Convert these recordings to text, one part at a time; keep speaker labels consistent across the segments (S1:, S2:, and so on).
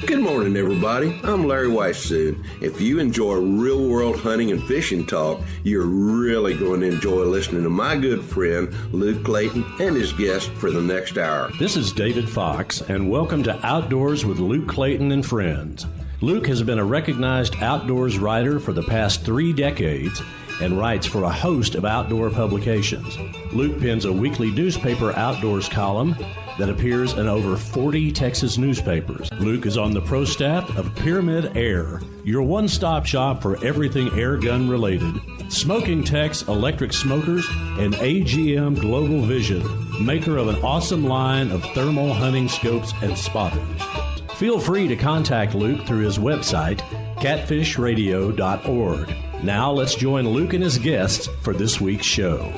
S1: Good morning, everybody. I'm Larry Weissoon. If you enjoy real-world hunting and fishing talk, you're really going to enjoy listening to my good friend, Luke Clayton, and his guest for the next hour.
S2: This is David Fox, and welcome to Outdoors with Luke Clayton and Friends. Luke has been a recognized outdoors writer for the past 3 decades and writes for a host of outdoor publications. Luke pens a weekly newspaper outdoors column that appears in over 40 Texas newspapers. Luke is on the pro staff of Pyramyd Air, your one-stop shop for everything air gun related. Smokin Tex electric smokers and AGM Global Vision, maker of an awesome line of thermal hunting scopes and spotters. Feel free to contact Luke through his website, catfishradio.org. Now let's join Luke and his guests for this week's show.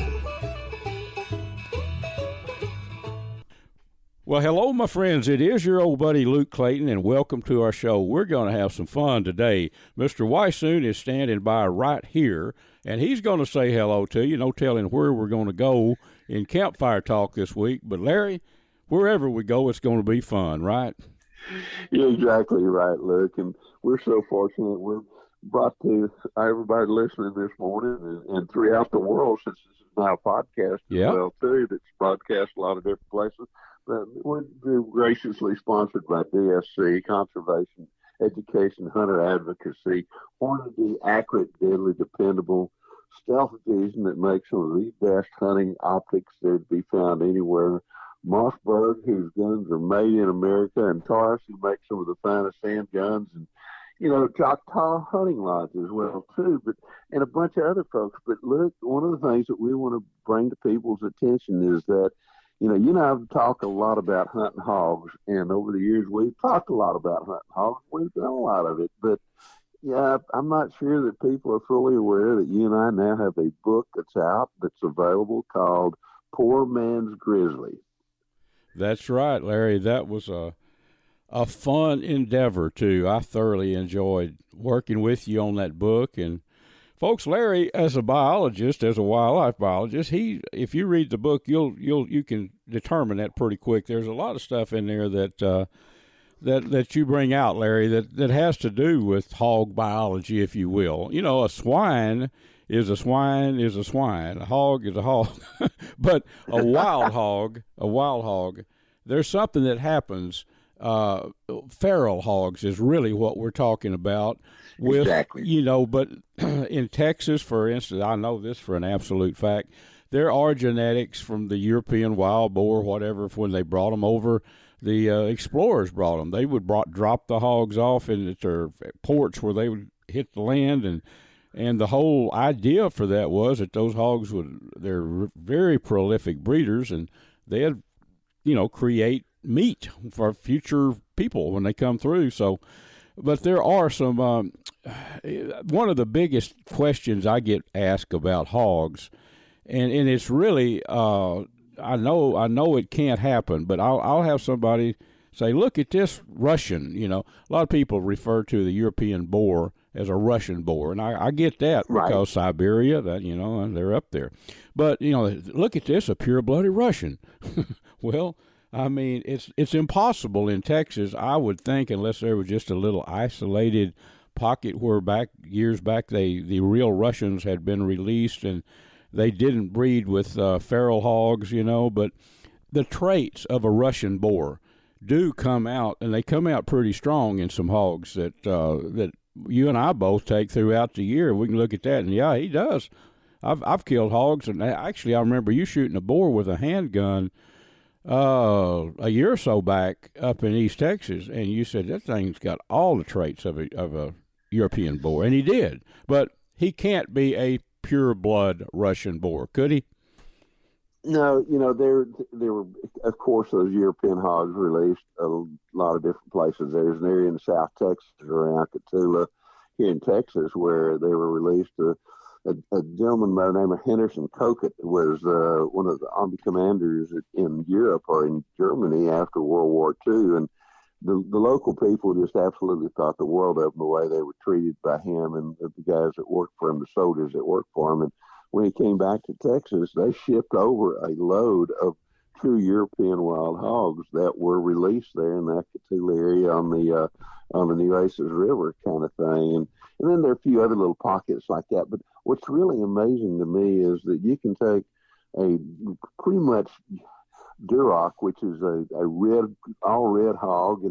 S3: Well, hello, my friends. It is your old buddy Luke Clayton, and welcome to our show. We're going to have some fun today. Mr. Weissoon is standing by right here, and he's going to say hello to you. No telling where we're going to go in campfire talk this week. But, Larry, wherever we go, it's going to be fun, right?
S4: You're exactly right, Luke, and we're so fortunate. We're brought to everybody listening this morning and throughout the world, since this is now a podcast as well, too, that's broadcast a lot of different places. We're graciously sponsored by DSC, Conservation Education Hunter Advocacy, Hornady, accurate, deadly, dependable stealth vision that makes some of the best hunting optics that would be found anywhere. Mossberg, whose guns are made in America, and Taurus, who makes some of the finest handguns, and Choctaw hunting lodges as well, too, and a bunch of other folks. But look, one of the things that we want to bring to people's attention is that, you and I have talked a lot about hunting hogs, and over the years we've talked a lot about hunting hogs. We've done a lot of it, but I'm not sure that people are fully aware that you and I now have a book that's out that's available called Poor Man's Grizzly.
S3: That's right, Larry. That was a fun endeavor, too. I thoroughly enjoyed working with you on that book. And, folks, Larry, as a biologist, as a wildlife biologist, if you read the book, you can determine that pretty quick. There's a lot of stuff in there that you bring out, Larry, that has to do with hog biology, if you will. A swine is a swine is a swine. A hog is a hog. But a wild hog, there's something that happens. Feral hogs is really what we're talking about.
S4: Exactly.
S3: But in Texas, for instance, I know this for an absolute fact, there are genetics from the European wild boar, whatever, when they brought them over. The explorers brought them. They would drop the hogs off in their ports where they would hit the land, and the whole idea for that was that those hogs they're very prolific breeders, and they'd, create meat for future people when they come through. So, but there are some, one of the biggest questions I get asked about hogs, and it's really, I know it can't happen, but I'll have somebody say, look at this Russian, a lot of people refer to the European boar as a Russian boar, and I get that because Siberia, and they're up there. But, look at this, a pure-blooded Russian. Well, I mean, it's impossible in Texas, I would think, unless there was just a little isolated pocket where years back the real Russians had been released and they didn't breed with feral hogs, but the traits of a Russian boar do come out, and they come out pretty strong in some hogs that you and I both take throughout the year. We can look at that, and yeah, he does. I've killed hogs, and actually I remember you shooting a boar with a handgun a year or so back up in East Texas, and you said that thing's got all the traits of a European boar, and he did. But he can't be a pure blood Russian boar, could he?
S4: No, there were, of course, those European hogs released a lot of different places. There's an area in South Texas around Catula here in Texas where they were released. A gentleman by the name of Henderson Coquet was one of the Army commanders in Europe or in Germany after World War II, and the local people just absolutely thought the world of him, the way they were treated by him and the guys that worked for him, the soldiers that worked for him. And when he came back to Texas, they shipped over a load of true European wild hogs that were released there in the Akatula area on the Nueces River kind of thing. And then there are a few other little pockets like that. But what's really amazing to me is that you can take a pretty much Duroc, which is a all red hog,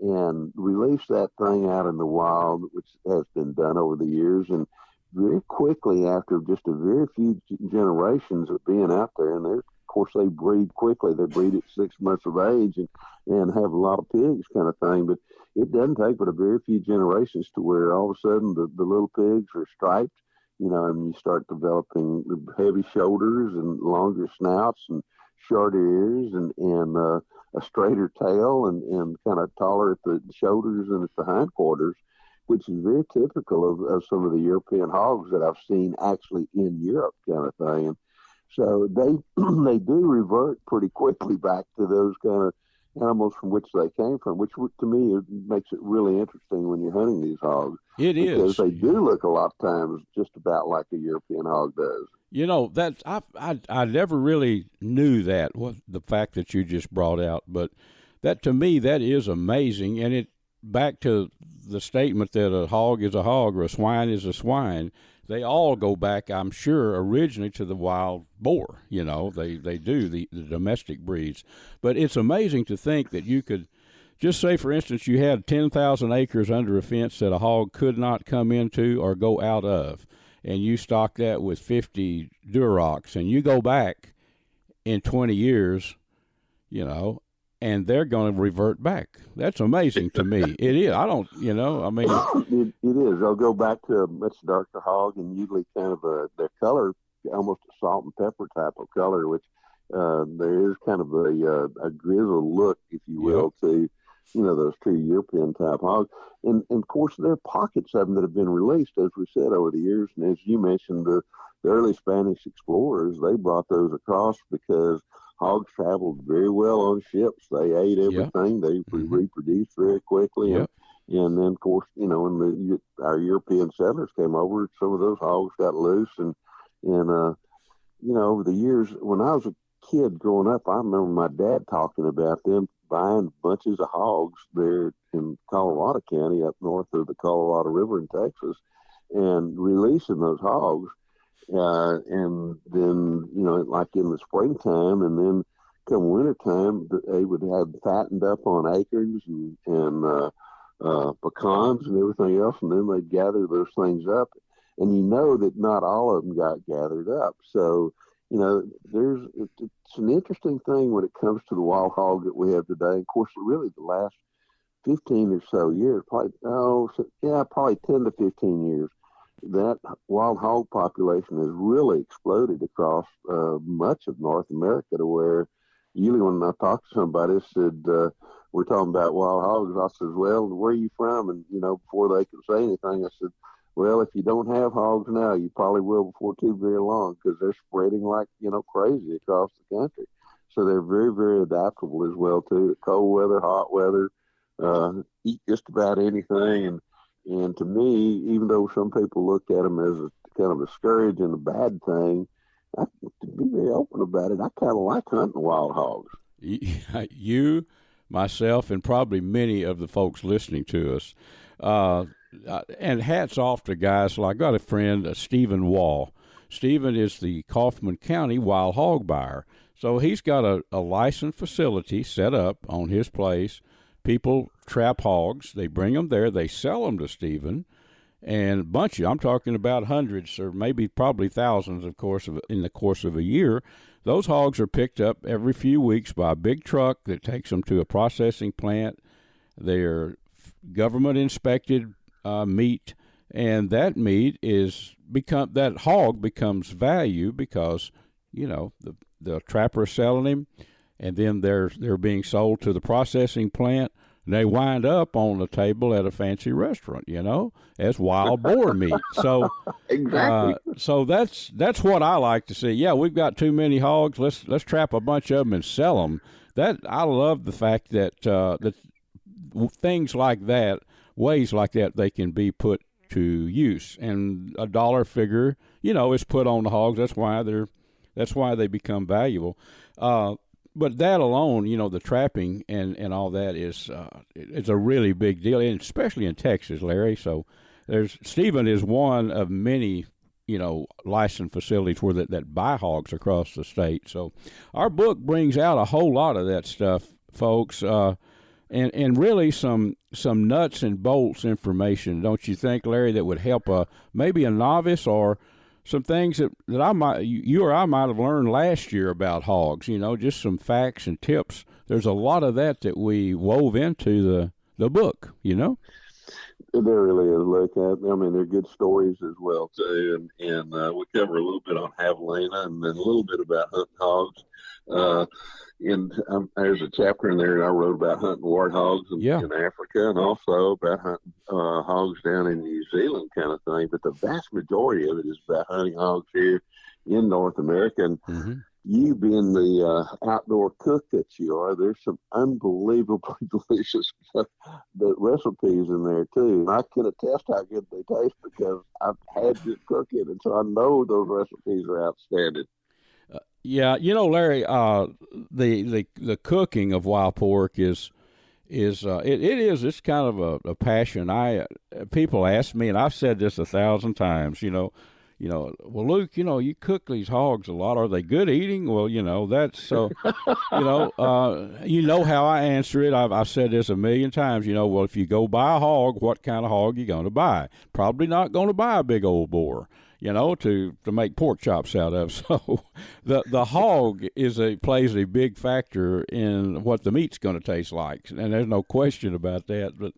S4: and release that thing out in the wild, which has been done over the years. And very quickly, after just a very few generations of being out there, and of course they breed quickly. They breed at 6 months of age and have a lot of pigs kind of thing. But it doesn't take but a very few generations to where all of a sudden the little pigs are striped, and you start developing heavy shoulders and longer snouts and shorter ears and a straighter tail and kind of taller at the shoulders and at the hindquarters, which is very typical of some of the European hogs that I've seen actually in Europe kind of thing. And so they do revert pretty quickly back to those kind of animals from which they came from, which to me it makes it really interesting when you're hunting these hogs.
S3: It is.
S4: Because they do look a lot of times just about like a European hog does.
S3: That's I never really knew that, the fact that you just brought out, but that to me that is amazing. And it back to the statement that a hog is a hog or a swine is a swine. They all go back, I'm sure, originally to the wild boar. They do the domestic breeds. But it's amazing to think that you could just say, for instance, you had 10,000 acres under a fence that a hog could not come into or go out of, and you stock that with 50 Durocs, and you go back in 20 years, and they're going to revert back. That's amazing to me. It is. I don't,
S4: It is. They'll go back to a much darker hog and usually kind of their color, almost a salt and pepper type of color, which there is kind of a grizzled look, if you will, to, those true European type hogs. And of course, there are pockets of them that have been released, as we said, over the years. And as you mentioned, the early Spanish explorers, they brought those across because hogs traveled very well on ships. They ate everything. They reproduced very quickly. And then, of course, when our European settlers came over, some of those hogs got loose. And over the years, when I was a kid growing up, I remember my dad talking about them buying bunches of hogs there in Colorado County, up north of the Colorado River in Texas, and releasing those hogs. And then, like in the springtime, and then come wintertime, they would have fattened up on acres and pecans and everything else, and then they'd gather those things up. And that not all of them got gathered up. So, it's an interesting thing when it comes to the wild hog that we have today. Of course, really the last 15 or so years, probably 10 to 15 years, that wild hog population has really exploded across much of North America, to where usually when I talk to somebody, I said, we're talking about wild hogs, I said, well, where are you from? And, before they could say anything, I said, well, if you don't have hogs now, you probably will before too very long, because they're spreading like, crazy across the country. So they're very, very adaptable as well, too. Cold weather, hot weather, eat just about anything. And to me, even though some people look at them as a kind of a scourge and a bad thing, to be very open about it, I kind of like hunting wild hogs.
S3: You, myself, and probably many of the folks listening to us, and hats off to guys like, I got a friend, Steven Waugh. Steven is the Kaufman County wild hog buyer. So he's got a licensed facility set up on his place. People trap hogs. They bring them there. They sell them to Steven. And I'm talking about hundreds or maybe probably thousands, of course, in the course of a year. Those hogs are picked up every few weeks by a big truck that takes them to a processing plant. They're government-inspected meat, and that meat that hog becomes value because, the trapper is selling him, and then they're being sold to the processing plant, and they wind up on the table at a fancy restaurant, as wild boar meat. So
S4: exactly.
S3: So that's what I like to see. Yeah, we've got too many hogs. Let's trap a bunch of them and sell them. That I love the fact that that things like that, ways like that, they can be put to use, and a dollar figure, is put on the hogs. That's why they become valuable. but that alone, the trapping and all that is it's a really big deal, and especially in Texas, Larry. So Steven is one of many licensed facilities where that buy hogs across the state. So our book brings out a whole lot of that stuff, folks, and really some nuts and bolts information, don't you think, Larry, that would help maybe a novice, or some things that you or I might have learned last year about hogs, just some facts and tips. There's a lot of that we wove into the book,
S4: There really is. Look, I mean, they're good stories as well too, and we cover a little bit on javelina, and then a little bit about hunting hogs. And there's a chapter in there I wrote about hunting warthogs in Africa, and also about hunting hogs down in New Zealand, kind of thing. But the vast majority of it is about hunting hogs here in North America. And you being the outdoor cook that you are, there's some unbelievably delicious recipes in there too. And I can attest how good they taste because I've had to cook it, and so I know those recipes are outstanding.
S3: Yeah, Larry, the cooking of wild pork is it's kind of a passion. People ask me, and I've said this 1,000 times, well, Luke, you cook these hogs a lot. Are they good eating? Well, that's so, how I answer it. I've said this 1,000,000 times. Well, if you go buy a hog, what kind of hog you going to buy? Probably not going to buy a big old boar, to make pork chops out of. So the hog plays a big factor in what the meat's going to taste like, and there's no question about that. But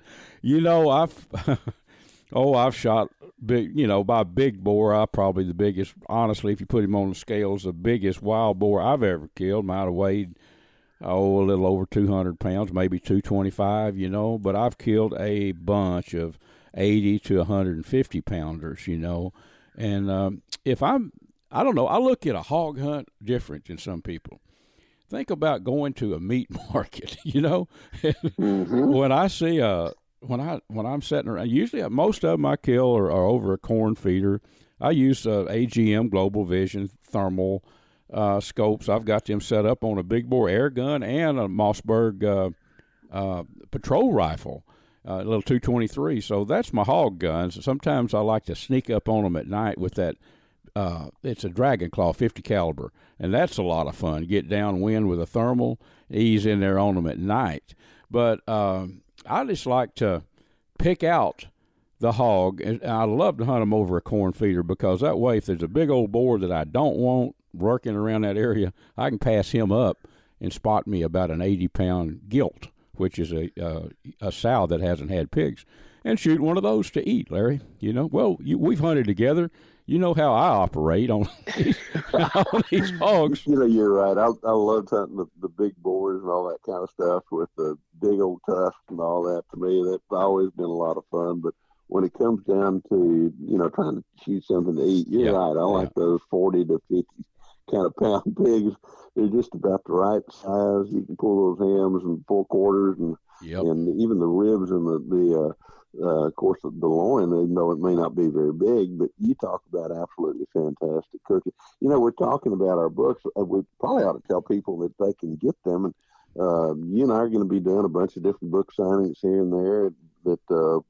S3: I've shot big, by big boar. I probably the biggest, honestly, if you put him on the scales, the biggest wild boar I've ever killed might have weighed, a little over 200 pounds, maybe 225, but I've killed a bunch of 80 to 150 pounders, and I don't know, I look at a hog hunt different than some people. Think about going to a meat market, when I see when I'm sitting around, usually most of them I kill are over a corn feeder. I use AGM Global Vision thermal scopes. I've got them set up on a big bore air gun and a Mossberg patrol rifle, a little 223. So that's my hog guns. Sometimes I like to sneak up on them at night with that. It's a Dragon Claw 50 caliber, and that's a lot of fun. Get downwind with a thermal, ease in there on them at night. But I just like to pick out the hog, and I love to hunt them over a corn feeder because that way, if there's a big old boar that I don't want working around that area, I can pass him up and spot me about an 80-pound gilt, which is a sow that hasn't had pigs, and shoot one of those to eat, Larry. We've hunted together. You know how I operate on these hogs.
S4: You're right. I love hunting the big boars and all that kind of stuff with the big old tusks and all that. To me, that's always been a lot of fun. But when it comes down to, trying to shoot something to eat, you're right. I like those 40 to 50 kind of pound pigs. They're just about the right size. You can pull those hams and 4 quarters and even the ribs and the of course, the loin, even though it may not be very big, but you talk about absolutely fantastic cooking. We're talking about our books. We probably ought to tell people that they can get them. And you and I are going to be doing a bunch of different book signings here and there that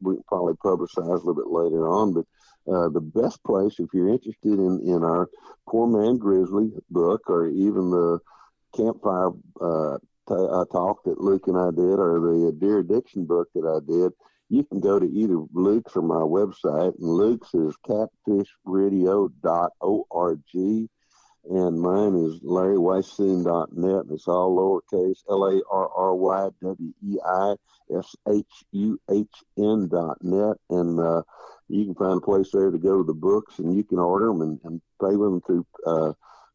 S4: we can probably publicize a little bit later on. But the best place, if you're interested in our Poor Man Grizzly book, or even the Campfire talk that Luke and I did, or the Deer Addiction book that I did, you can go to either Luke's or my website, and Luke's is catfishradio.org, and mine is larryweishuhn.net, and it's all lowercase, LARRYWEISHUHN.net, and you can find a place there to go to the books, and you can order them and pay them through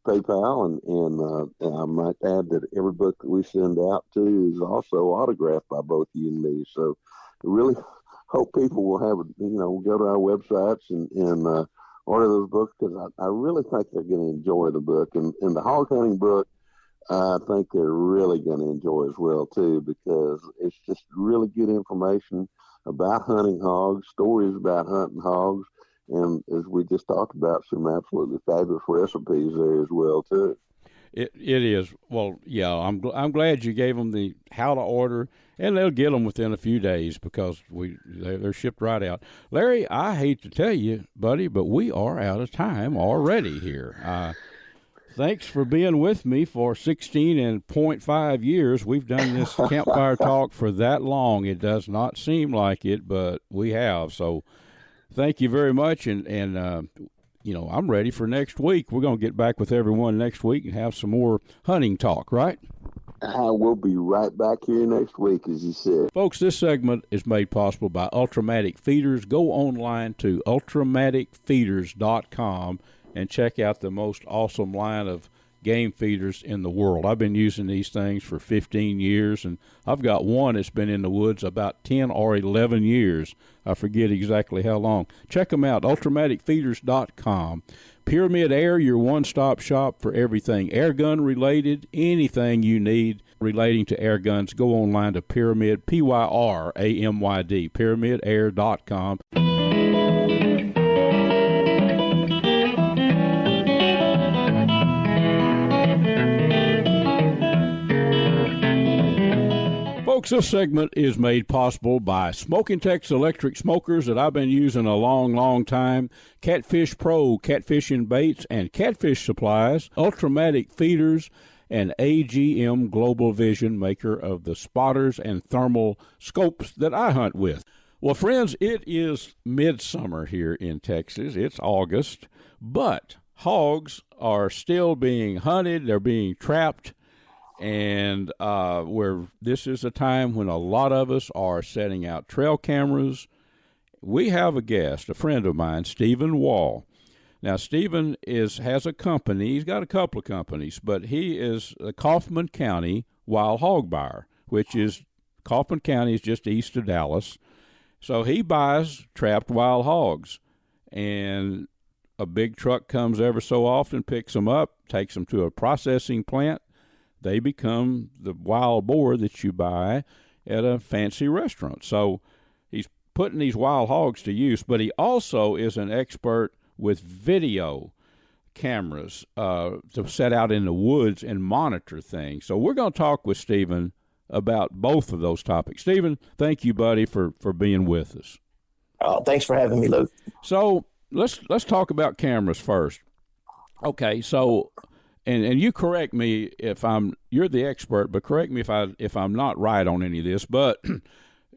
S4: PayPal, and I might add that every book that we send out to is also autographed by both you and me, so I really hope people will have, go to our websites and order those books, because I really think they're going to enjoy the book. And the hog hunting book, I think they're really going to enjoy as well, too, because it's just really good information about hunting hogs, stories about hunting hogs, and as we just talked about, some absolutely fabulous recipes there as well, too.
S3: It is. Well, yeah, I'm glad you gave them the how to order, and they'll get them within a few days because they're shipped right out. Larry, I hate to tell you, buddy, but we are out of time already here. Thanks for being with me for 16.5 years. We've done this campfire talk for that long. It does not seem like it, but we have. So thank you very much, and I'm ready for next week. We're going to get back with everyone next week and have some more hunting talk, right?
S4: We'll be right back here next week, as you said.
S3: Folks, this segment is made possible by Ultrimatic Feeders. Go online to ultrimaticfeeders.com and check out the most awesome line of game feeders in the world. I've been using these things for 15 years, and I've got one that's been in the woods about 10 or 11 years. I forget exactly how long. Check them out, ultimaticfeeders.com. Pyramyd Air, your one-stop shop for everything airgun related, anything you need relating to air guns. Go online to Pyramyd, Pyramyd, pyramydair.com. Folks, this segment is made possible by Smokin Tex electric smokers that I've been using a long, long time, CatfishPro, catfishing baits and catfish supplies, Ultrimatic Feeders, and AGM Global Vision, maker of the spotters and thermal scopes that I hunt with. Well, friends, it is midsummer here in Texas. It's August, but hogs are still being hunted. They're being trapped. And this is a time when a lot of us are setting out trail cameras. We have a guest, a friend of mine, Steven Waugh. Now, Steven has a company. He's got a couple of companies, but he is the Kaufman County Wild Hog Buyer, which is Kaufman County is just east of Dallas. So he buys trapped wild hogs, and a big truck comes ever so often, picks them up, takes them to a processing plant. They become the wild boar that you buy at a fancy restaurant. So he's putting these wild hogs to use, but he also is an expert with video cameras to set out in the woods and monitor things. So we're going to talk with Steven about both of those topics. Steven, thank you, buddy, for being with us.
S5: Oh, thanks for having me, Luke.
S3: So let's talk about cameras first. Okay, so and you correct me if you're the expert, but correct me if I'm not right on any of this. But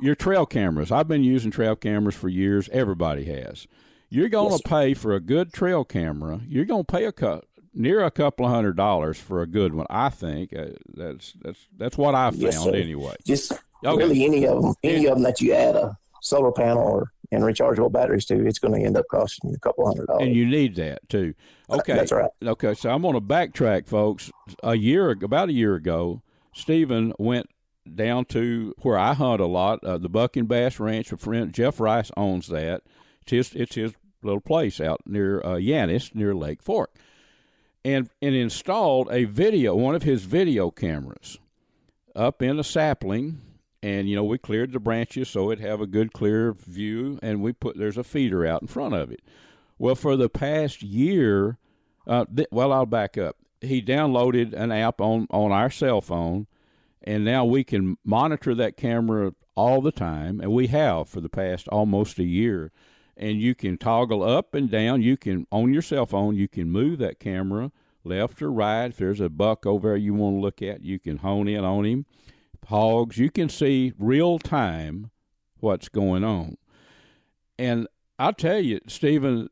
S3: your trail cameras, I've been using trail cameras for years. Everybody has. You're going to pay for a good trail camera. You're going to pay near a couple of $100 for a good one. I think that's what I found anyway.
S5: Just really any of them that you add a solar panel and rechargeable batteries to, it's going to end up costing you a couple $100.
S3: And you need that too. Okay,
S5: that's right.
S3: Okay, so I'm going to backtrack, folks. About a year ago, Steven went down to where I hunt a lot, the Buck and Bass Ranch. A friend Jeff Rice owns that. It's his little place out near Yanis, near Lake Fork, and installed one of his video cameras up in a sapling. And, we cleared the branches so it'd have a good clear view, and there's a feeder out in front of it. Well, for the past year, I'll back up. He downloaded an app on our cell phone, and now we can monitor that camera all the time, and we have for the past almost a year. And you can toggle up and down. On your cell phone, you can move that camera left or right. If there's a buck over there you want to look at, you can hone in on him. Hogs, you can see real time what's going on. And I'll tell you, Steven,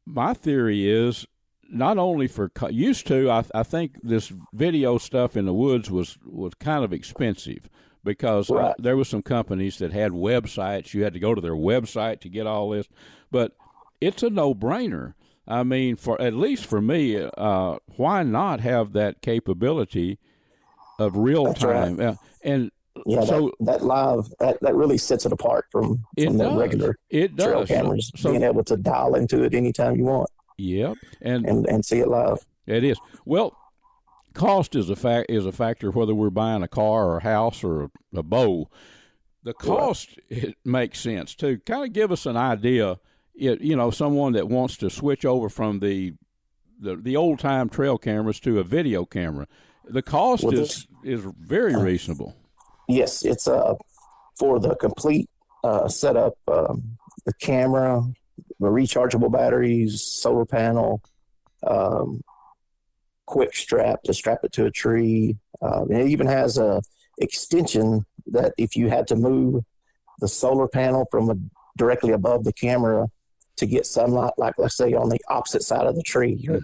S3: my theory is not only I think this video stuff in the woods was kind of expensive because there was some companies that had websites. You had to go to their website to get all this. But it's a no-brainer. I mean, at least for me, why not have that capability of real time?
S5: Right. That really sets it apart from the regular trail cameras. Being able to dial into it anytime you want.
S3: Yep,
S5: and see it live.
S3: It is. Well, cost is a factor whether we're buying a car or a house or a bow. The cost it makes sense too. Kind of give us an idea. Someone that wants to switch over from the the old time trail cameras to a video camera. The cost is very reasonable.
S5: Yes, it's for the complete setup, the camera, the rechargeable batteries, solar panel, quick strap to strap it to a tree. It even has a extension that if you had to move the solar panel from directly above the camera to get sunlight, like let's say on the opposite side of the tree, or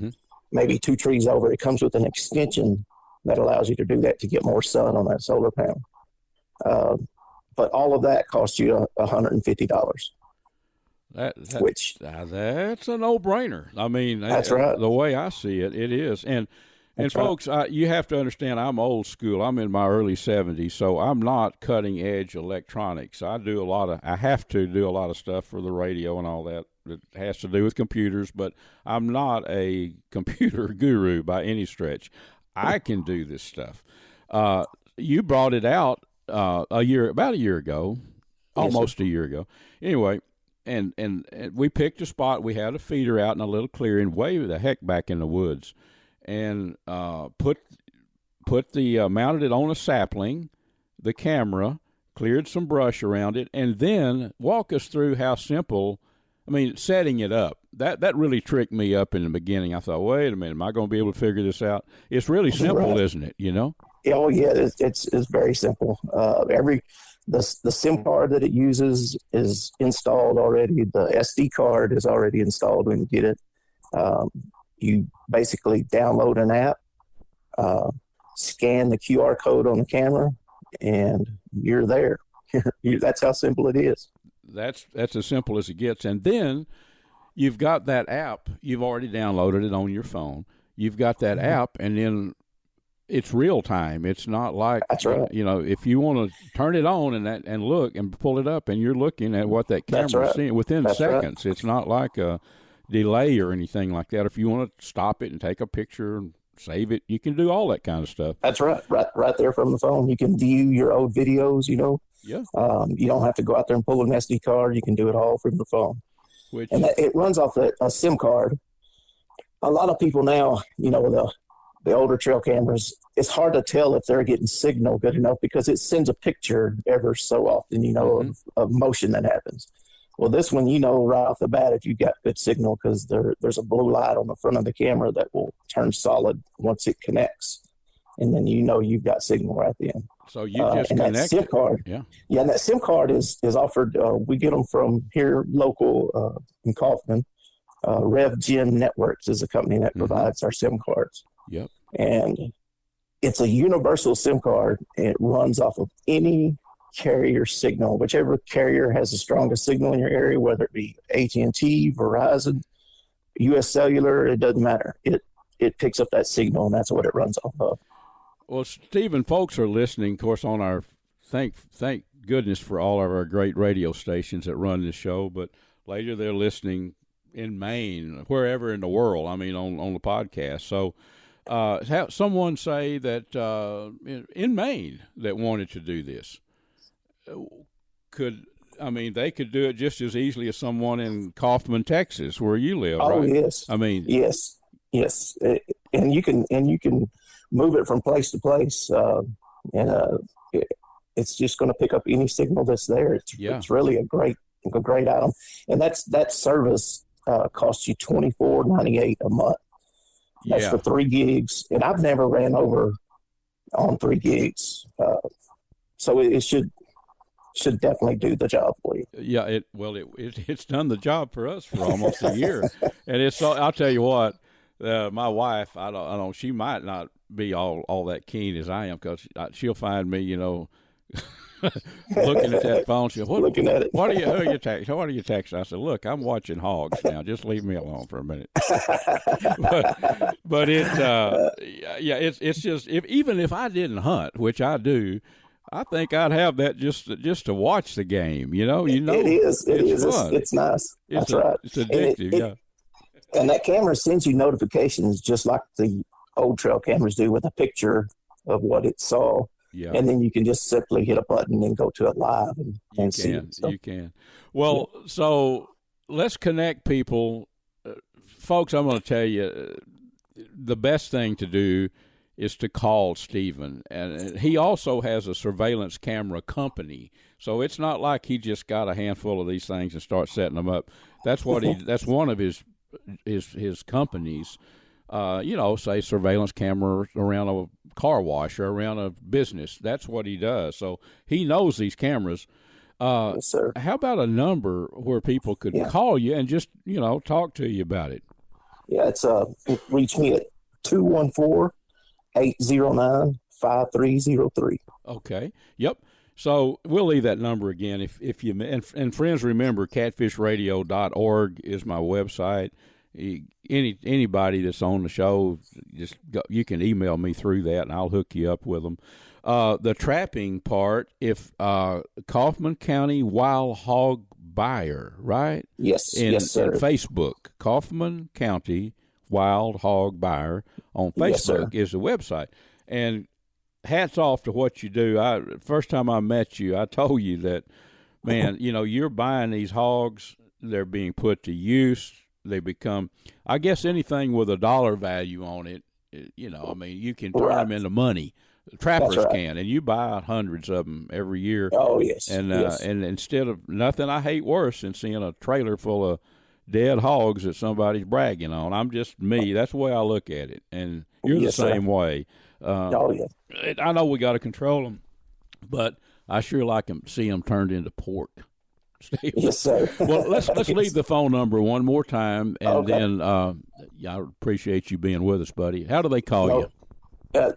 S5: maybe 2 trees over, it comes with an extension that allows you to do that to get more sun on that solar panel. But all of that costs you $150. That's
S3: a no-brainer. I mean,
S5: that's right.
S3: The way I see it, it is. And folks, you have to understand, I'm old school. I'm in my early 70s, so I'm not cutting edge electronics. I have to do a lot of stuff for the radio and all that has to do with computers, but I'm not a computer guru by any stretch. I can do this stuff. You brought it out about a year ago, almost a year ago. Anyway, and we picked a spot. We had a feeder out in a little clearing, way the heck back in the woods, and mounted it on a sapling, the camera, cleared some brush around it, and then walk us through how simple. I mean, setting it up, that really tricked me up in the beginning. I thought, wait a minute, am I going to be able to figure this out? It's really simple, isn't it? You know?
S5: Oh yeah, it's very simple. The SIM card that it uses is installed already. The SD card is already installed when you get it. You basically download an app, scan the QR code on the camera, and you're there. That's how simple it is.
S3: That's as simple as it gets. And then you've got that app. You've already downloaded it on your phone. You've got that app, and then it's real time. It's not like,
S5: that's right.
S3: You know, if you want to turn it on and look and pull it up, and you're looking at what that camera's seeing within seconds. Right. It's not like a delay or anything like that. If you want to stop it and take a picture and save it, you can do all that kind of stuff.
S5: That's right. Right there from the phone. You can view your old videos, you know.
S3: Yeah.
S5: You don't have to go out there and pull an SD card. You can do it all from the phone. It runs off a SIM card. A lot of people now, you know, the older trail cameras, it's hard to tell if they're getting signal good enough because it sends a picture ever so often, you know, of motion that happens. Well, this one, you know, right off the bat, if you got good signal, because there's a blue light on the front of the camera that will turn solid once it connects. And then you know you've got signal right then.
S3: So you just connect
S5: that SIM card.
S3: Yeah,
S5: and that SIM card is offered. We get them from here local in Kaufman. RevGen Networks is a company that provides our SIM cards.
S3: Yep.
S5: And it's a universal SIM card. It runs off of any carrier signal, whichever carrier has the strongest signal in your area, whether it be AT&T, Verizon, US Cellular, it doesn't matter. It picks up that signal, and that's what it runs off of.
S3: Well, Stephen, folks are listening, of course, on our thank goodness for all of our great radio stations that run this show, but later they're listening in Maine, wherever in the world, I mean, on the podcast. So have someone say that in Maine that wanted to do this, they could do it just as easily as someone in Kaufman, Texas, where you live, right?
S5: Oh, yes.
S3: I mean,
S5: yes. And you can move it from place to place, it's just going to pick up any signal that's there. It's really a great item, and that service costs you $24.98 a month. That's for 3 gigs, and I've never ran over on 3 gigs, so it should definitely do the job for you.
S3: Yeah, it's done the job for us for almost a year, and it's. I'll tell you what. My wife, I don't. She might not be all that keen as I am, because she'll find me, you know, looking at that phone. She'll looking at it. What are you texting? What are you texting? I said, look, I'm watching hogs now. Just leave me alone for a minute. but it's just even if I didn't hunt, which I do, I think I'd have that just to watch the game. You know,
S5: it is.
S3: Fun.
S5: It's nice. That's right.
S3: It's addictive.
S5: And that camera sends you notifications just like the old trail cameras do, with a picture of what it saw. Yeah. And then you can just simply hit a button and go to it live and see it. So.
S3: You can. Well, so let's connect people. Folks, I'm going to tell you, the best thing to do is to call Steven. And he also has a surveillance camera company. So it's not like he just got a handful of these things and starts setting them up. That's what that's one of his companies. Say surveillance camera around a car wash or around a business. That's what he does. So he knows these cameras.
S5: Yes, sir.
S3: How about a number where people could call you and just, talk to you about it?
S5: Yeah, it's reach me at 214-809-5303.
S3: Okay. Yep. So we'll leave that number again if you and friends, remember catfishradio.org is my website. Anybody that's on the show, you can email me through that and I'll hook you up with them. The trapping part, if Kaufman County Wild Hog Buyer, right?
S5: Yes,
S3: yes,
S5: sir.
S3: In Facebook, Kaufman County Wild Hog Buyer on Facebook is the website. And hats off to what you do. First time I met you, I told you that, man, you're buying these hogs, they're being put to use. They become, I guess, anything with a dollar value on it, you can turn them into money. Trappers can, and you buy hundreds of them every year.
S5: Oh, yes.
S3: And and instead of nothing I hate worse than seeing a trailer full of dead hogs that somebody's bragging on. I'm just me. That's the way I look at it. And you're the same way. I know we got to control them, but I sure like them, see them turned into pork. Steve.
S5: Yes, sir.
S3: Well, let's leave the phone number one more time, and then I appreciate you being with us, buddy. How do they call you?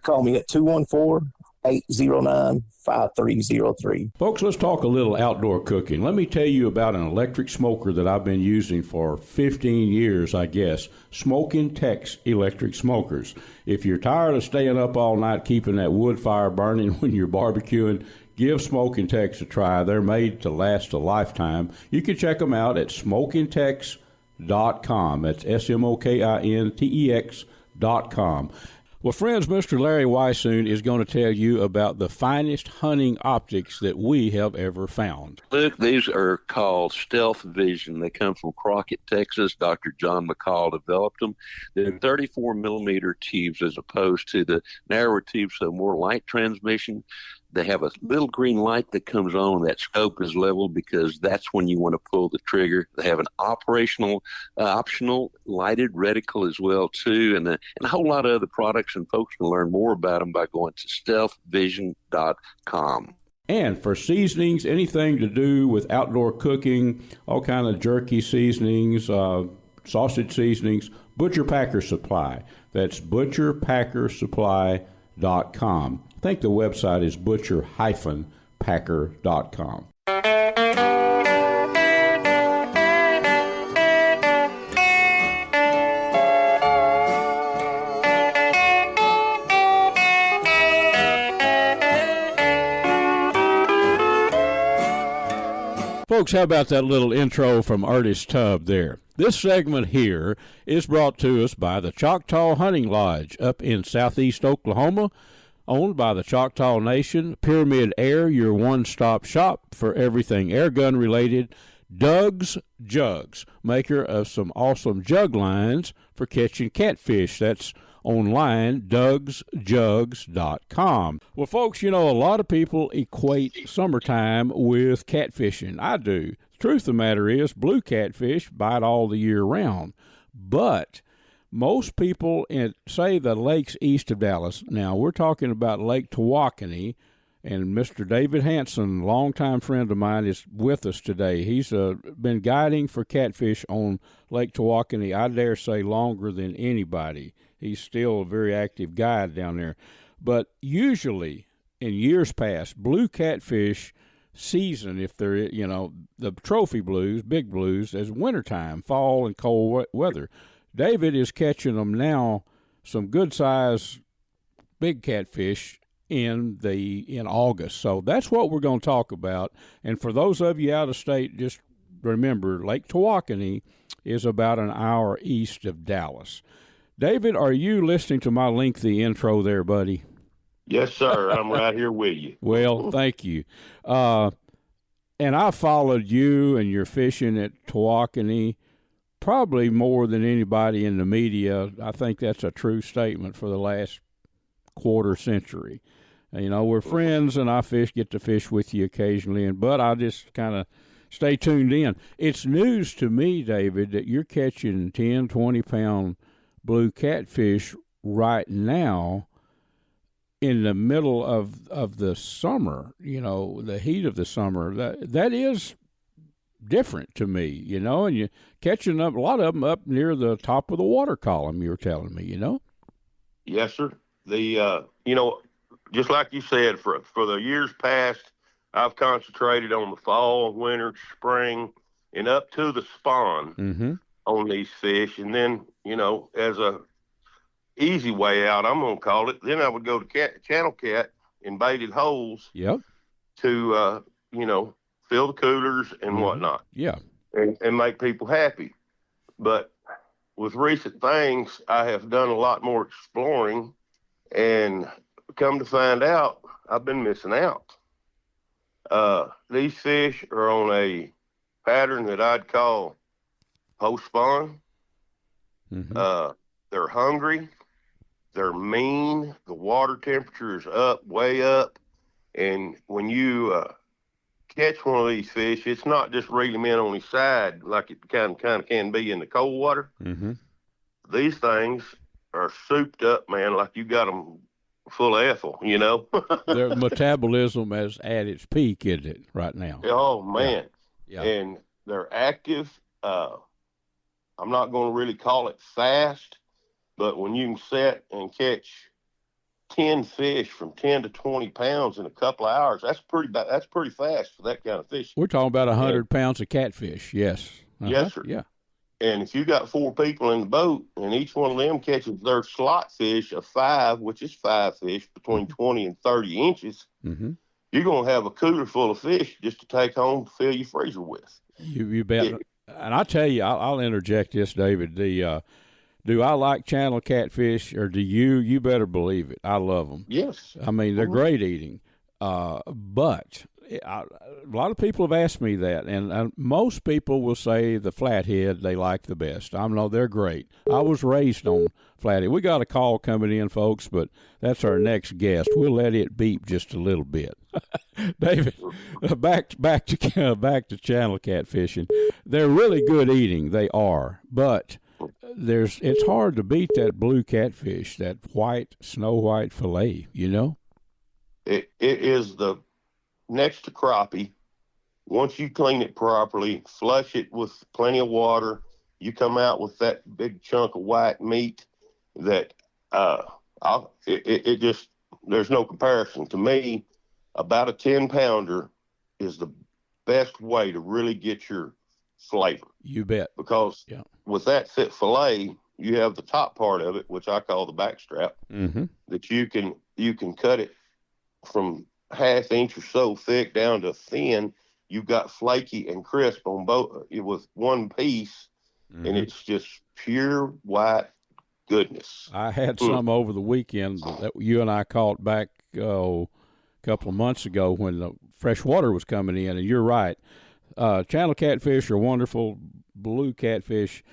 S5: Call me at 214-809-5303.
S3: Folks, let's talk a little outdoor cooking. Let me tell you about an electric smoker that I've been using for 15 years, I guess. Smokin Tex electric smokers. If you're tired of staying up all night keeping that wood fire burning when you're barbecuing, give Smokin Tex a try. They're made to last a lifetime. You can check them out at SmokinTex.com. That's SMOKINTEX.com. Well, friends, Mr. Larry Weissoon is going to tell you about the finest hunting optics that we have ever found.
S4: Look, these are called Stealth Vision. They come from Crockett, Texas. Dr. John McCall developed them. They're 34-millimeter tubes as opposed to the narrower tubes, so more light transmission. They have a little green light that comes on. That scope is leveled because that's when you want to pull the trigger. They have an optional lighted reticle as well, too, and a whole lot of other products, and folks can learn more about them by going to stealthvision.com.
S3: And for seasonings, anything to do with outdoor cooking, all kind of jerky seasonings, sausage seasonings, Butcher Packer Supply. That's butcherpackersupply.com. I think the website is butcher-packer.com. Folks, how about that little intro from Ernest Tubb there? This segment here is brought to us by the Choctaw Hunting Lodge up in southeast Oklahoma, owned by the Choctaw Nation. Pyramyd Air, your one-stop shop for everything airgun related. Doug's Jugs, maker of some awesome jug lines for catching catfish. That's online, DougsJugs.com. Well, folks, a lot of people equate summertime with catfishing. I do. The truth of the matter is blue catfish bite all the year round. But most people in, say, the lakes east of Dallas, now we're talking about Lake Tawakoni, and Mr. David Hanson, longtime friend of mine, is with us today. He's been guiding for catfish on Lake Tawakoni, I dare say, longer than anybody. He's still a very active guide down there. But usually, in years past, blue catfish season, if they're, the trophy blues, big blues, as wintertime, fall and cold weather. David is catching them now, some good-sized big catfish in August. So that's what we're going to talk about. And for those of you out of state, just remember, Lake Tawakoni is about an hour east of Dallas. David, are you listening to my lengthy intro there, buddy?
S6: Yes, sir. I'm right here with you.
S3: Well, thank you. And I followed you and your fishing at Tawakoni probably more than anybody in the media, I think that's a true statement for the last quarter century. You know, we're friends, and I get to fish with you occasionally, but I just kind of stay tuned in. It's news to me, David, that you're catching 10, 20-pound blue catfish right now in the middle of the summer, you know, the heat of the summer. That is different to me, you know, and you're catching up a lot of them up near the top of the water column, you were telling me, you know?
S6: Yes, sir. The, you know, just like you said, for the years past, I've concentrated on the fall, winter, spring, and up to the spawn on these fish. And then, you know, as a easy way out, I'm going to call it, then I would go to channel cat in baited holes to, you know, fill the coolers and whatnot.
S3: Yeah.
S6: And make people happy. But with recent things, I have done a lot more exploring, and come to find out, I've been missing out. These fish are on a pattern that I'd call post-spawn. They're hungry. They're mean. The water temperature is up, way up. And when you catch one of these fish, it's not just reel him in on his side like it kind of can be in the cold water. These things are souped up, man, like you got them full of ethyl, you know.
S3: Their metabolism is at its peak, isn't it, right now?
S6: Oh, man.
S3: Yeah.
S6: And they're active. I'm not going to really call it fast, but when you can set and catch 10 fish from 10 to 20 pounds in a couple of hours, that's pretty fast for that kind of fish.
S3: We're talking about 100 pounds of catfish, yes.
S6: Yes, sir.
S3: Yeah.
S6: And if you got 4 people in the boat and each one of them catches their slot fish of 5, which is 5 fish between 20 and 30 inches, you're going to have a cooler full of fish just to take home to fill your freezer with.
S3: You bet. And I tell you, I'll interject this, David. Do I like channel catfish, or do you? You better believe it. I love them.
S6: Yes.
S3: I mean, they're great eating. But a lot of people have asked me that, and most people will say the flathead they like the best. I know they're great. I was raised on flathead. We got a call coming in, folks, but that's our next guest. We'll let it beep just a little bit. David, back to channel catfishing. They're really good eating. They are, but it's hard to beat that blue catfish, that snow white fillet, you know?
S6: It is the next to crappie. Once you clean it properly, flush it with plenty of water, you come out with that big chunk of white meat that there's no comparison. To me, about a 10-pounder is the best way to really get your flavor.
S3: You bet.
S6: Because with that fit fillet, you have the top part of it, which I call the backstrap, that you can cut it from half inch or so thick down to thin. You've got flaky and crisp on both with one piece, and it's just pure white goodness.
S3: I had some over the weekend that you and I caught back a couple of months ago when the fresh water was coming in, and you're right. Channel catfish are wonderful. Blue catfish.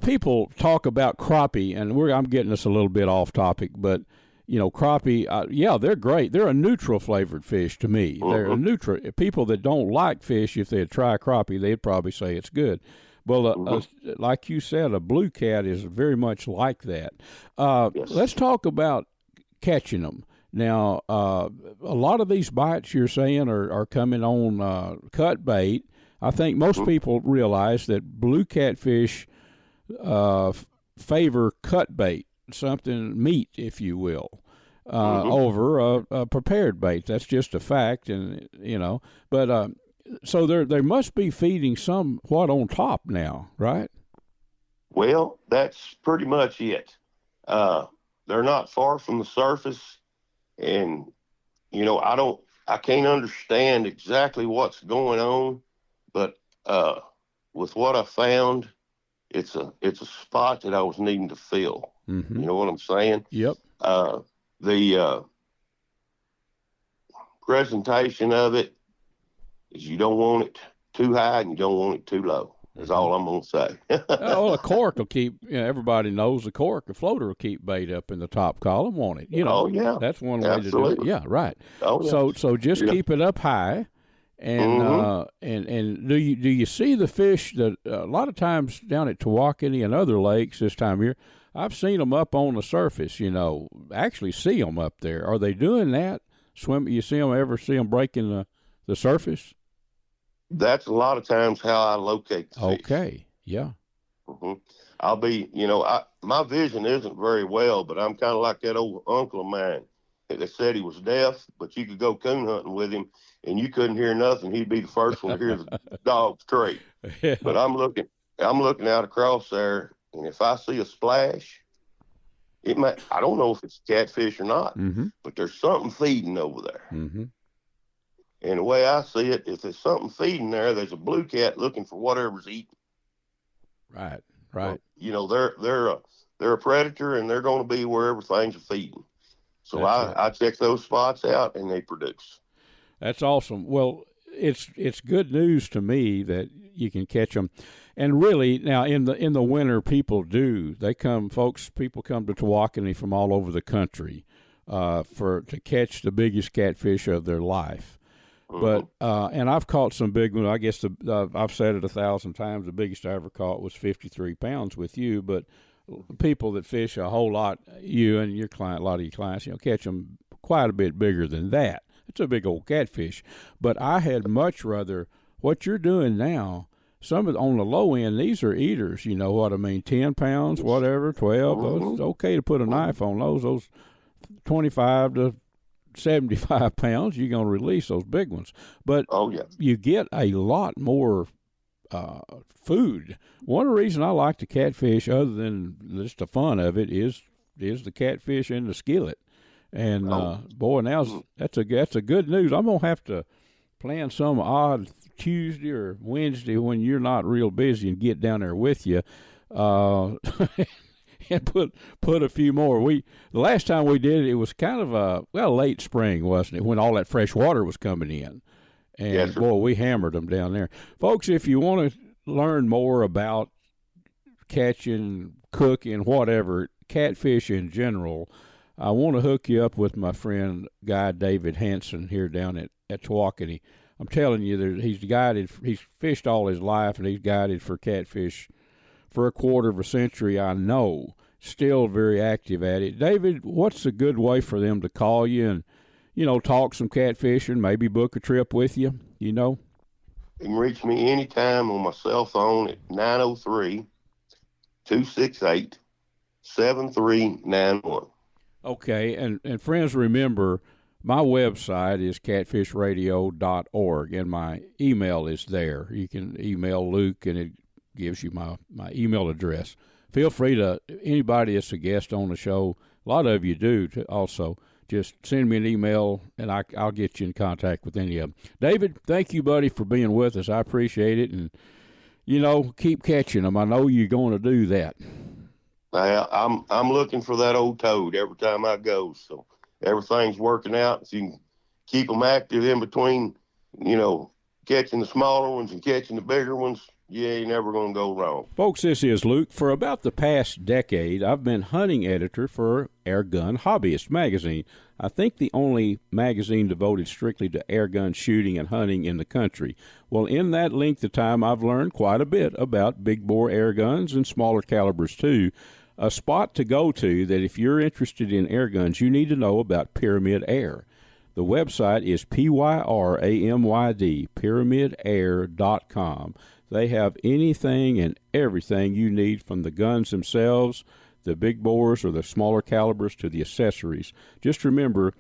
S3: People talk about crappie, and I'm getting us a little bit off topic, but you know, crappie, they're great. They're a neutral flavored fish to me. They're a neutral. People that don't like fish, if they'd try crappie, they'd probably say it's good. Well, like you said, a blue cat is very much like that.
S6: Yes.
S3: Let's talk about catching them. Now, a lot of these bites you're saying are coming on cut bait. I think most people realize that blue catfish favor cut bait, something meat, if you will, over a prepared bait. That's just a fact, and you know. But so they must be feeding somewhat on top now, right?
S6: Well, that's pretty much it. They're not far from the surface, and you know, I can't understand exactly what's going on, but with what I found, it's a spot that I was needing to fill. You know what I'm saying?
S3: Yep.
S6: The presentation of it is you don't want it too high and you don't want it too low. That's all I'm going to say.
S3: Well, a cork will keep, everybody knows the cork, a floater will keep bait up in the top column, won't it?
S6: Oh, yeah.
S3: That's one way
S6: Absolutely.
S3: to do it. Yeah, right.
S6: Oh, yeah.
S3: So just keep it up high. And and do you see the fish that a lot of times down at Tawakoni and other lakes this time of year, I've seen them up on the surface, actually see them up there. Are they doing that? You see them breaking the surface?
S6: That's a lot of times how I locate the fish.
S3: Okay, yeah.
S6: Mm-hmm. I'll be, my vision isn't very well, but I'm kind of like that old uncle of mine that said he was deaf, but you could go coon hunting with him and you couldn't hear nothing. He'd be the first one to hear the dogs treat. Yeah. But I'm looking out across there, and if I see a splash, I don't know if it's catfish or not, but there's something feeding over there. Mm-hmm. And the way I see it, if there's something feeding there, there's a blue cat looking for whatever's eating.
S3: Right.
S6: Well, they're a predator, and they're going to be wherever things are feeding. So I check those spots out, and they produce.
S3: That's awesome. Well, it's good news to me that you can catch them. And really, now in the winter, people come to Tawakoni from all over the country to catch the biggest catfish of their life. But and I've caught some big ones. I guess I've said it 1,000 times. The biggest I ever caught was 53 pounds with you. But people that fish a whole lot, you and your client, a lot of your clients, catch them quite a bit bigger than that. It's a big old catfish. But I had much rather what you're doing now. Some on the low end, these are eaters. You know what I mean? 10 pounds, whatever, 12. Those, it's okay to put a knife on those. Those 25 to 75 pounds, you're going to release those big ones. But you get a lot more food. One of the reasons I like to catfish, other than just the fun of it, is the catfish in the skillet. And boy, now that's a good news. I'm gonna have to plan some odd Tuesday or Wednesday when you're not real busy and get down there with you, and put a few more. The last time we did it, it was kind of late spring, wasn't it, when all that fresh water was coming in. And
S6: yes,
S3: boy, we hammered them down there. Folks, if you want to learn more about catching, cooking, whatever, catfish in general, I want to hook you up with my friend, guy David Hanson, here down at Tawakoni. I'm telling you, he's fished all his life, and he's guided for catfish for a quarter of a century, I know. Still very active at it. David, what's a good way for them to call you and, talk some catfishing, maybe book a trip with you, You
S6: can reach me anytime on my cell phone at 903-268-7391.
S3: Okay, and friends, remember, my website is catfishradio.org, and my email is there. You can email Luke, and it gives you my email address. Feel free to, anybody that's a guest on the show, a lot of you do also, just send me an email, and I'll get you in contact with any of them. David, thank you, buddy, for being with us. I appreciate it, and, keep catching them. I know you're going to do that.
S6: I'm looking for that old toad every time I go, so everything's working out. If you can keep them active in between, catching the smaller ones and catching the bigger ones, you ain't never going to go wrong.
S3: Folks, this is Luke. For about the past decade, I've been hunting editor for Airgun Hobbyist magazine. I think the only magazine devoted strictly to airgun shooting and hunting in the country. Well, in that length of time, I've learned quite a bit about big bore air guns and smaller calibers, too. A spot to go to that if you're interested in air guns, you need to know about Pyramyd Air. The website is PYRAMYD, PyramydAir.com. They have anything and everything you need, from the guns themselves, the big bores or the smaller calibers, to the accessories. Just remember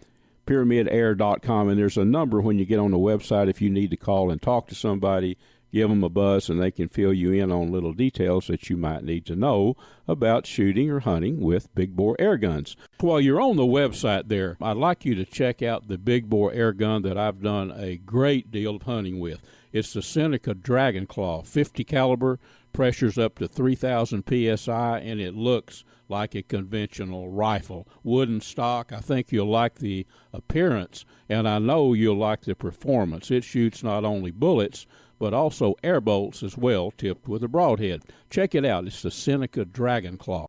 S3: PyramydAir.com, and there's a number when you get on the website if you need to call and talk to somebody. Give them a buzz, and they can fill you in on little details that you might need to know about shooting or hunting with big bore air guns. While you're on the website there, I'd like you to check out the big bore air gun that I've done a great deal of hunting with. It's the Seneca Dragon Claw 50 caliber, pressures up to 3,000 psi, and it looks like a conventional rifle. Wooden stock. I think you'll like the appearance, and I know you'll like the performance. It shoots not only bullets, but also air bolts as well, tipped with a broadhead. Check it out. It's the Seneca Dragon Claw.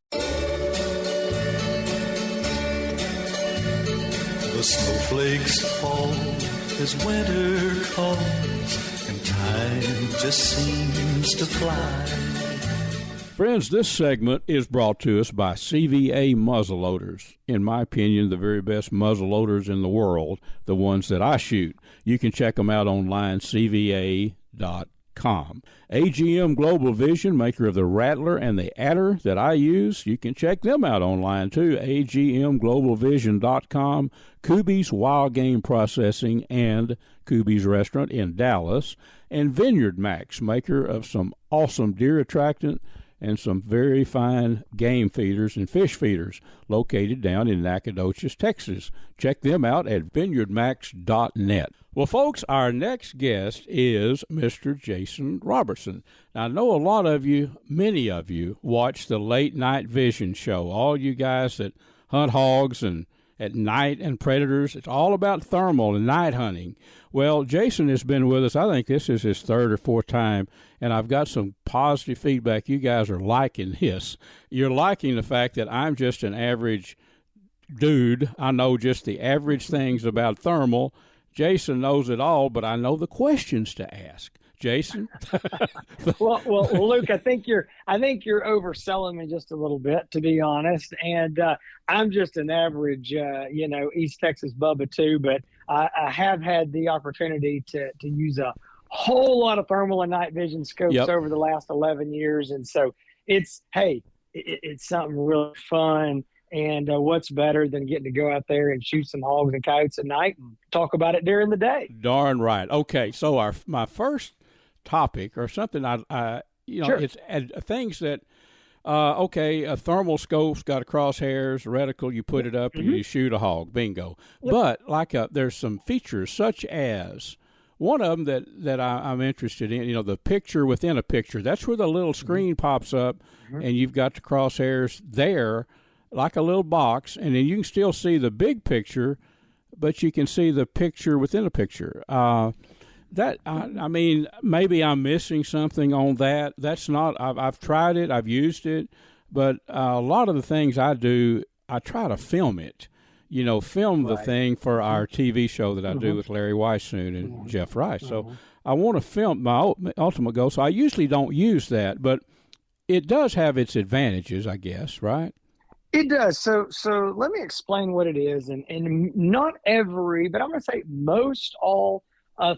S7: The snowflakes fall as winter comes, and time just seems to fly.
S3: Friends, this segment is brought to us by CVA Muzzleloaders. In my opinion, the very best muzzleloaders in the world, the ones that I shoot. You can check them out online, cva.com. AGM Global Vision, maker of the Rattler and the Adder that I use. You can check them out online too, agmglobalvision.com. Kuby's Wild Game Processing and Kuby's Restaurant in Dallas. And VINEYARDMAX, maker of some awesome deer attractant and some very fine game feeders and fish feeders located down in Nacogdoches, Texas. Check them out at vineyardmax.net. Well, folks, our next guest is Mr. Jason Robertson. Now, I know a lot of you, many of you, watch the Late Night Vision show. All you guys that hunt hogs and at night and predators, it's all about thermal and night hunting. Well, Jason has been with us. I think this is his third or fourth time, and I've got some positive feedback. You guys are liking this. You're liking the fact that I'm just an average dude. I know just the average things about thermal. Jason knows it all, but I know the questions to ask. Jason?
S8: well, Luke, I think you're overselling me just a little bit, to be honest. And I'm just an average, East Texas Bubba too. But I have had the opportunity to use a whole lot of thermal and night vision scopes over the last 11 years, and so it's something really fun. And what's better than getting to go out there and shoot some hogs and coyotes at night and talk about it during the day?
S3: Darn right. Okay, so my first topic or something sure. It's things that a thermal scope's got a crosshairs, reticle, you put it up and you shoot a hog, bingo. Yep. But there's some features such as one of them that I'm interested in, the picture within a picture. That's where the little screen pops up and you've got the crosshairs there like a little box, and then you can still see the big picture, but you can see the picture within a picture. Maybe I'm missing something on that. That's not. I've tried it. I've used it, but a lot of the things I do, I try to film it. Film the thing for our TV show that I do with Larry Weiss soon and Jeff Rice. So I want to film my ultimate goal. So I usually don't use that, but it does have its advantages, I guess, right?
S8: It does. So let me explain what it is. And not every, but I'm going to say most all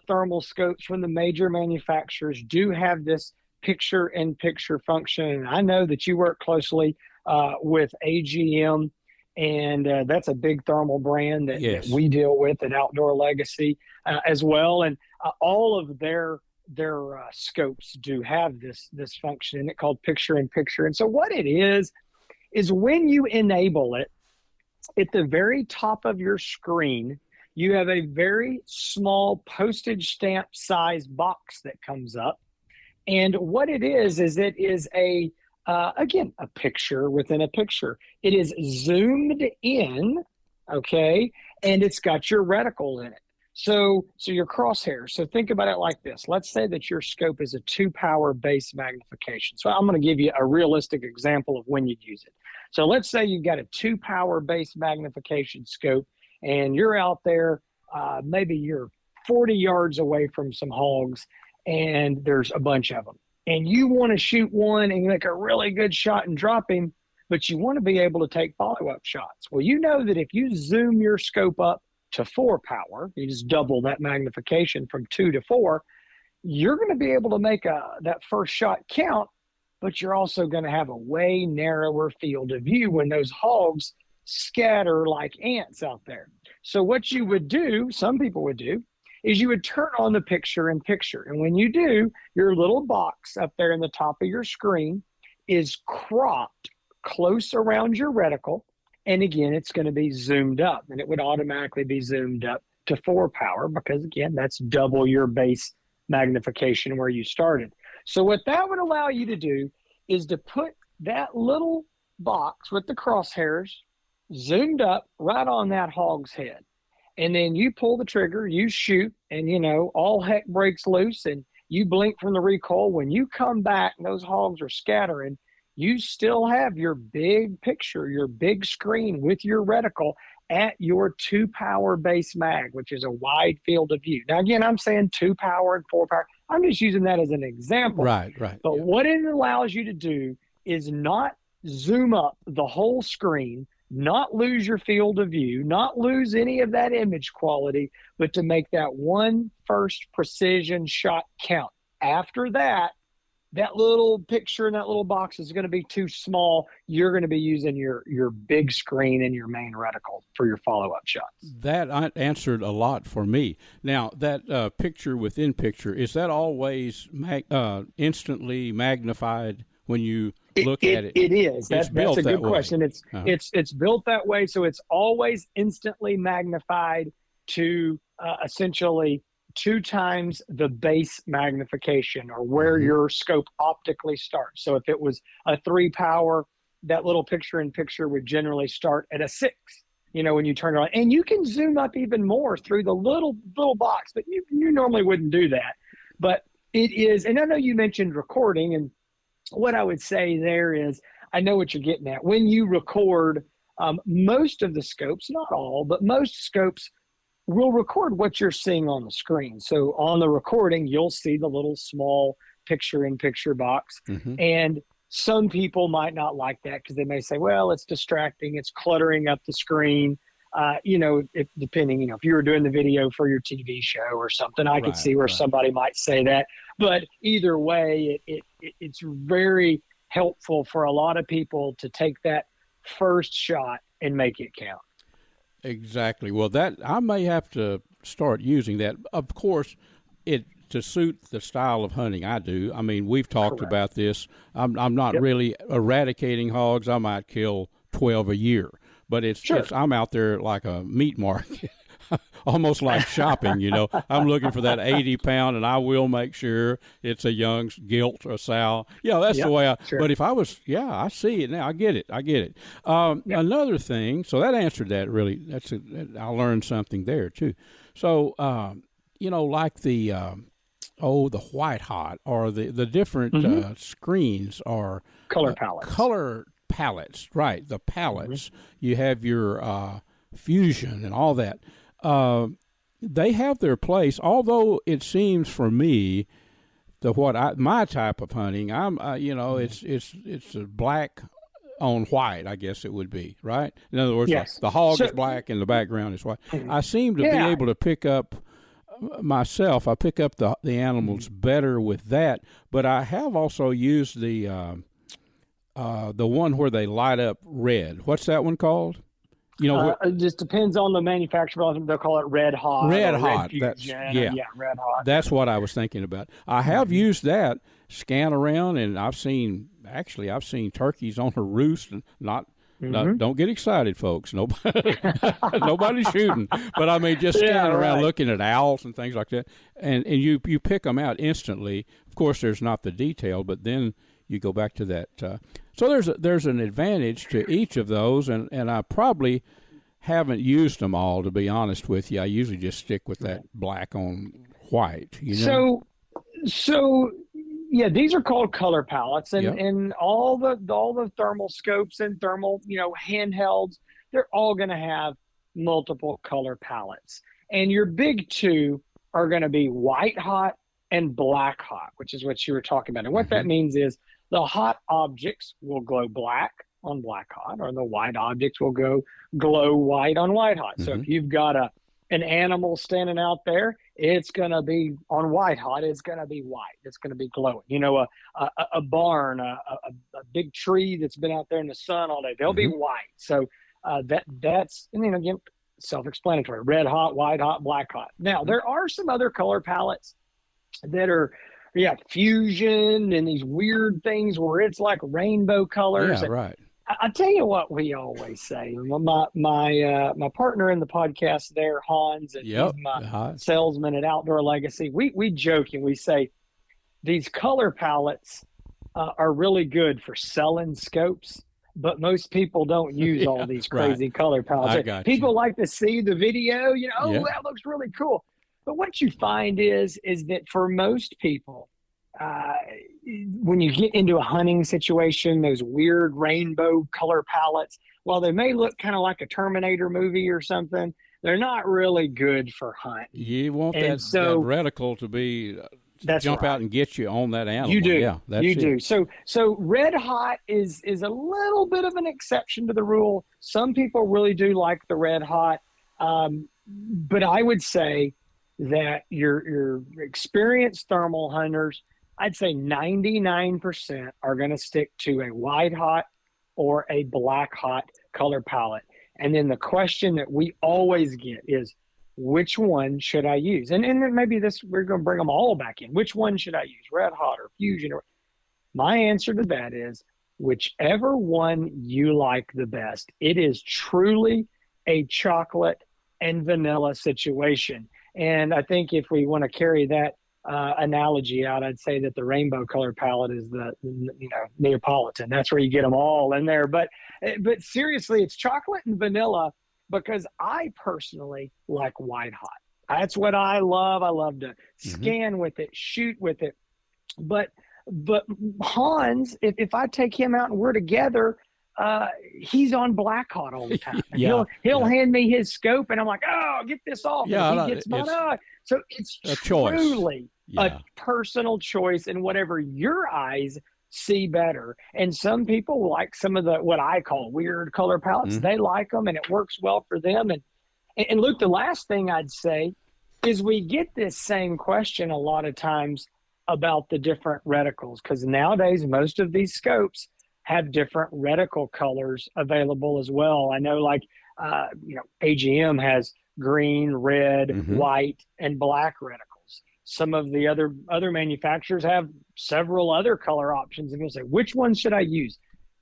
S8: thermal scopes from the major manufacturers do have this picture-in-picture function. And I know that you work closely with AGM, and that's a big thermal brand that we deal with at Outdoor Legacy as well. And all of their scopes do have this function in it called picture-in-picture. And so what it is when you enable it, at the very top of your screen, you have a very small postage stamp size box that comes up. And what it is it is a picture within a picture. It is zoomed in, okay, and it's got your reticle in it. So your crosshairs. So think about it like this. Let's say that your scope is a 2-power base magnification. So I'm going to give you a realistic example of when you'd use it. So let's say you've got a 2-power base magnification scope, and you're out there, maybe you're 40 yards away from some hogs, and there's a bunch of them. And you want to shoot one and make a really good shot and drop him, but you want to be able to take follow-up shots. Well, you know that if you zoom your scope up to 4-power, you just double that magnification from 2 to 4, you're going to be able to make that first shot count, but you're also going to have a way narrower field of view when those hogs scatter like ants out there. So what you would do, some people would do, is you would turn on the picture-in-picture. And when you do, your little box up there in the top of your screen is cropped close around your reticle. And again, it's going to be zoomed up, and it would automatically be zoomed up to 4-power because, again, that's double your base magnification where you started. So what that would allow you to do is to put that little box with the crosshairs zoomed up right on that hog's head. And then you pull the trigger, you shoot, and, all heck breaks loose, and you blink from the recoil. When you come back and those hogs are scattering, you still have your big picture, your big screen with your reticle at your 2-power base mag, which is a wide field of view. Now, again, I'm saying 2-power and 4-power. I'm just using that as an example.
S3: Right.
S8: But what it allows you to do is not zoom up the whole screen, not lose your field of view, not lose any of that image quality, but to make that one first precision shot count. After that, that little picture in that little box is going to be too small. You're going to be using your big screen and your main reticle for your follow-up shots. That
S3: answered a lot for me. Now, that picture within picture, is that always instantly magnified when you look at it?
S8: It is. That's a good question. It's built that way, so it's always instantly magnified to essentially 2 times the base magnification, or where your scope optically starts. So if it was a 3-power, that little picture-in-picture would generally start at a 6, when you turn it on. And you can zoom up even more through the little box, but you normally wouldn't do that. But it is, and I know you mentioned recording, and what I would say there is, I know what you're getting at. When you record, most of the scopes, not all, but most scopes will record what you're seeing on the screen. So on the recording, you'll see the little small picture-in-picture box. And some people might not like that because they may say, well, it's distracting, it's cluttering up the screen. Depending, if you were doing the video for your TV show or something, I could see where somebody might say that. But either way, it's very helpful for a lot of people to take that first shot and make it count.
S3: Exactly. Well, that I may have to start using that. Of course, to suit the style of hunting I do. I mean, we've talked about this. I'm not really eradicating hogs. I might kill 12 a year, but I'm out there like a meat market, almost like shopping. I'm looking for that 80-pound, and I will make sure it's a young gilt or sow. That's the way But if I was, I see it now. I get it. Another thing, so that answered that really. I learned something there too. So, like the white hot or the different screens are
S8: color palettes.
S3: Color palettes, right? The palettes. You have your fusion and all that. They have their place, although it seems for me my type of hunting, I'm it's a black on white, I guess it would be, right? In other words, the hog is black and the background is white. I seem to be able to pick up myself. I pick up the animals better with that, but I have also used the one where they light up red. What's that one called?
S8: It just depends on the manufacturer. They'll call it red hot.
S3: Red hot.
S8: Red hot.
S3: That's what I was thinking about. I have used that, scan around, and I've seen turkeys on a roost, and don't get excited, folks. Nobody's shooting. But I mean, just scanning around looking at owls and things like that. And you pick them out instantly. Of course, there's not the detail, but then you go back to that. So there's an advantage to each of those, and I probably haven't used them all, to be honest with you. I usually just stick with that black on white.
S8: So these are called color palettes, and all the thermal scopes and thermal handhelds, they're all going to have multiple color palettes, and your big two are going to be white hot and black hot, which is what you were talking about. And what that means is the hot objects will glow black on black hot, or the white objects will glow white on white hot. So if you've got an animal standing out there, it's going to be on white hot. It's going to be white. It's going to be glowing. A barn, a big tree that's been out there in the sun all day, they'll be white. So that's, again, self-explanatory. Red hot, white hot, black hot. Now, there are some other color palettes that are fusion and these weird things where it's like rainbow colors.
S3: Right.
S8: I tell you what we always say. My partner in the podcast there, Hans, and he's my salesman at Outdoor Legacy. We joke and we say these color palettes are really good for selling scopes, but most people don't use all these crazy color palettes. People like to see the video. That looks really cool. But what you find is that for most people, when you get into a hunting situation, those weird rainbow color palettes, while they may look kind of like a Terminator movie or something, they're not really good for hunting.
S3: You want that reticle to be jump out and get you on that animal.
S8: You do.
S3: Yeah,
S8: you do. So red hot is a little bit of an exception to the rule. Some people really do like the red hot, but I would say that your experienced thermal hunters, I'd say 99% are going to stick to a white hot or a black hot color palette. And then the question that we always get is, which one should I use? And then maybe we're going to bring them all back in. Which one should I use? Red hot or fusion? My answer to that is whichever one you like the best. It is truly a chocolate and vanilla situation. And I think if we want to carry that analogy out, I'd say that the rainbow color palette is the Neapolitan. That's where you get them all in there. But seriously, it's chocolate and vanilla because I personally like white hot. That's what I love. I love to scan with it, shoot with it. But Hans, if I take him out and we're together, he's on black hot all the time. He'll hand me his scope, and I'm like, oh, get this off.
S3: Yeah,
S8: he gets mine. So it's truly a personal choice in whatever your eyes see better. And some people like some of the what I call weird color palettes. They like them, and it works well for them. And Luke, the last thing I'd say is we get this same question a lot of times about the different reticles, because nowadays most of these scopes have different reticle colors available as well. I know, like AGM has green, red, white, and black reticles. Some of the other manufacturers have several other color options. And you'll say, which one should I use?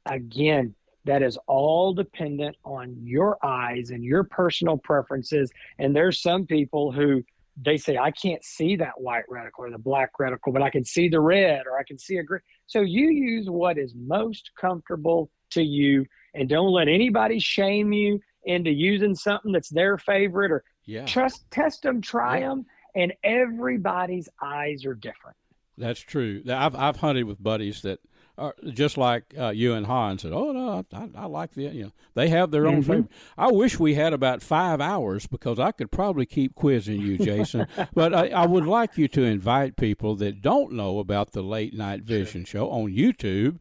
S8: Again, that is all dependent on your eyes and your personal preferences. And there's some people who they say, I can't see that white reticle or the black reticle, but I can see the red or I can see a green. So you use what is most comfortable to you, and don't let anybody shame you into using something that's their favorite, or test them, try them, and everybody's eyes are different.
S3: That's true. I've hunted with buddies that are just like you and Hans said, oh, no, I like they have their own favorite. I wish we had about 5 hours because I could probably keep quizzing you, Jason. But I would like you to invite people that don't know about the Late Night Vision Show on YouTube.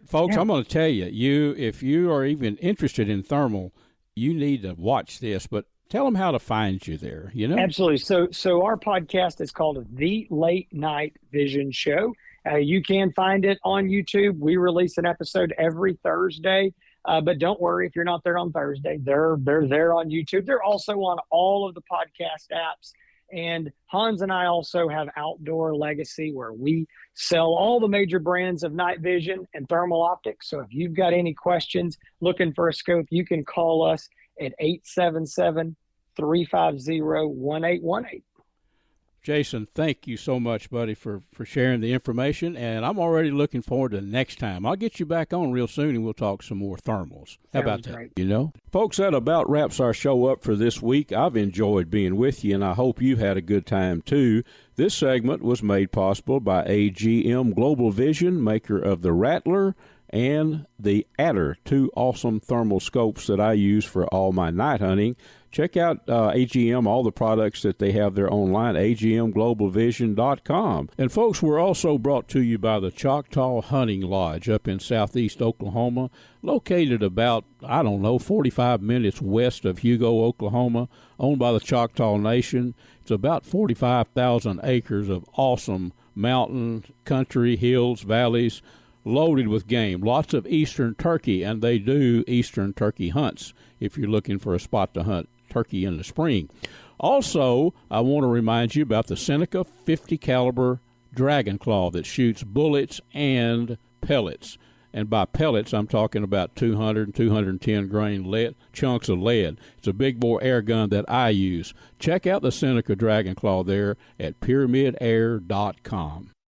S3: Folks, I'm going to tell you, if you are even interested in thermal, you need to watch this, but tell them how to find you there, Absolutely.
S8: So our podcast is called The Late Night Vision Show. You can find it on YouTube. We release an episode every Thursday, but don't worry if you're not there on Thursday. They're there on YouTube. They're also on all of the podcast apps. And Hans and I also have Outdoor Legacy, where we sell all the major brands of night vision and thermal optics. So if you've got any questions looking for a scope, you can call us at 877-350-1818.
S3: Jason, thank you so much, buddy, for sharing the information, and I'm already looking forward to next time. I'll get you back on real soon, and we'll talk some more thermals. How about that? Folks, that about wraps our show up for this week. I've enjoyed being with you, and I hope you had a good time, too. This segment was made possible by AGM Global Vision, maker of the Rattler and the Adder, two awesome thermal scopes that I use for all my night hunting. Check out AGM, all the products that they have there online, agmglobalvision.com. And, folks, we're also brought to you by the Choctaw Hunting Lodge up in southeast Oklahoma, located about, 45 minutes west of Hugo, Oklahoma, owned by the Choctaw Nation. It's about 45,000 acres of awesome mountain, country, hills, valleys, loaded with game. Lots of eastern turkey, and they do eastern turkey hunts if you're looking for a spot to hunt turkey in the spring. Also, I want to remind you about the Seneca 50 caliber Dragon Claw that shoots bullets and pellets. And by pellets, I'm talking about 200 and 210 grain lead, chunks of lead. It's a big bore air gun that I use. Check out the Seneca Dragon Claw there at PyramydAir.com.